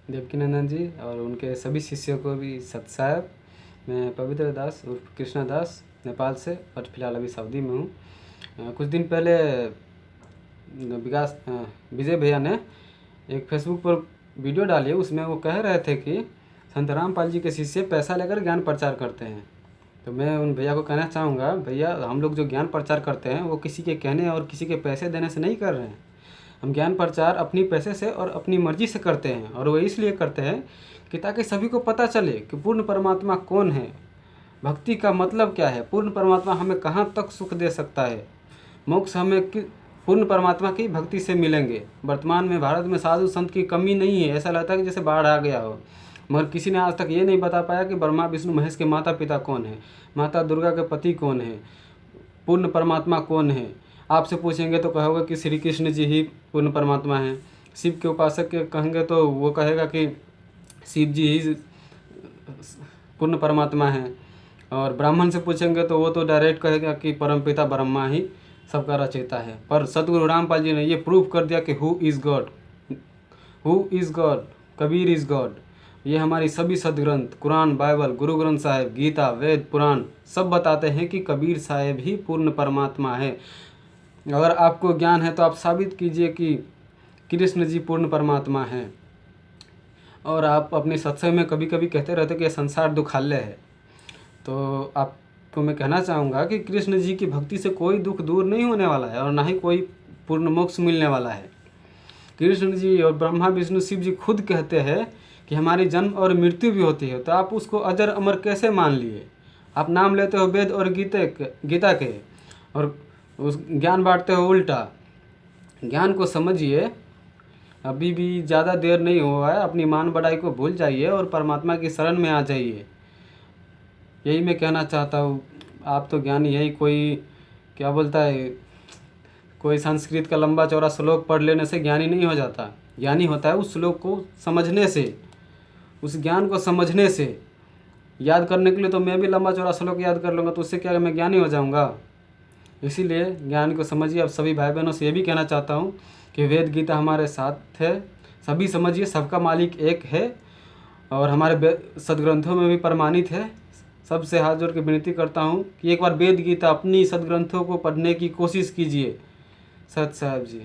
देवकीनंदन जी और उनके सभी शिष्यों को भी सत साहब। मैं पवित्र दास उर्फ कृष्णा दास नेपाल से, और फिलहाल अभी सऊदी में हूँ। कुछ दिन पहले विजय भैया ने एक फेसबुक पर वीडियो डाली है, उसमें वो कह रहे थे कि संत रामपाल जी के शिष्य पैसा लेकर ज्ञान प्रचार करते हैं। तो मैं उन भैया को कहना चाहूँगा, भैया हम लोग जो ज्ञान प्रचार करते हैं वो किसी के कहने और किसी के पैसे देने से नहीं कर रहे हैं। हम ज्ञान प्रचार अपनी पैसे से और अपनी मर्जी से करते हैं, और वो इसलिए करते हैं कि ताकि सभी को पता चले कि पूर्ण परमात्मा कौन है, भक्ति का मतलब क्या है, पूर्ण परमात्मा हमें कहाँ तक सुख दे सकता है, मोक्ष हमें पूर्ण परमात्मा की भक्ति से मिलेंगे। वर्तमान में भारत में साधु संत की कमी नहीं है, ऐसा लगता है कि जैसे बाढ़ आ गया हो, मगर किसी ने आज तक ये नहीं बता पाया कि ब्रह्मा विष्णु महेश के माता पिता कौन है, माता दुर्गा के पति कौन है, पूर्ण परमात्मा कौन है। आपसे पूछेंगे तो कहोगे कि श्री कृष्ण जी ही पूर्ण परमात्मा हैं। शिव के उपासक के कहेंगे तो वो कहेगा कि शिव जी ही पूर्ण परमात्मा हैं। और ब्राह्मण से पूछेंगे तो वो तो डायरेक्ट कहेगा कि परमपिता ब्रह्मा ही सबका रचयिता है। पर सतगुरु रामपाल जी ने ये प्रूव कर दिया कि who is God, who is God, Kabir is God. ये हमारी सभी सदग्रंथ, कुरान, बाइबल, गुरु ग्रंथ साहिब, गीता, वेद, पुराण सब बताते हैं कि कबीर साहिब ही पूर्ण परमात्मा है। अगर आपको ज्ञान है तो आप साबित कीजिए कि कृष्ण जी पूर्ण परमात्मा हैं। और आप अपने सत्संग में कभी कभी कहते रहते कि यह संसार दुखालय है, तो आपको मैं कहना चाहूँगा कि कृष्ण जी की भक्ति से कोई दुख दूर नहीं होने वाला है और ना ही कोई पूर्ण मोक्ष मिलने वाला है। कृष्ण जी और ब्रह्मा विष्णु शिव जी खुद कहते हैं कि हमारी जन्म और मृत्यु भी होती है, तो आप उसको अजर अमर कैसे मान लिए। आप नाम लेते हो वेद और गीता के और उस ज्ञान बांटते हो उल्टा। ज्ञान को समझिए, अभी भी ज़्यादा देर नहीं हुआ है। अपनी मान बढ़ाई को भूल जाइए और परमात्मा की शरण में आ जाइए। यही मैं कहना चाहता हूँ। आप तो ज्ञानी है ही, कोई क्या बोलता है, कोई संस्कृत का लंबा चौड़ा श्लोक पढ़ लेने से ज्ञानी नहीं हो जाता। ज्ञानी होता है उस श्लोक को समझने से, उस ज्ञान को समझने से। याद करने के लिए तो मैं भी लंबा चौड़ा श्लोक याद कर लूँगा, तो उससे क्या मैं ज्ञानी हो जाऊँगा। इसीलिए ज्ञान को समझिए। अब सभी भाई बहनों से ये भी कहना चाहता हूँ कि वेद गीता हमारे साथ है, सभी समझिए, सबका मालिक एक है और हमारे सदग्रंथों में भी प्रमाणित है। सबसे हाथ जोड़ के विनती करता हूँ कि एक बार वेद गीता अपनी सदग्रंथों को पढ़ने की कोशिश कीजिए। सत साहब जी।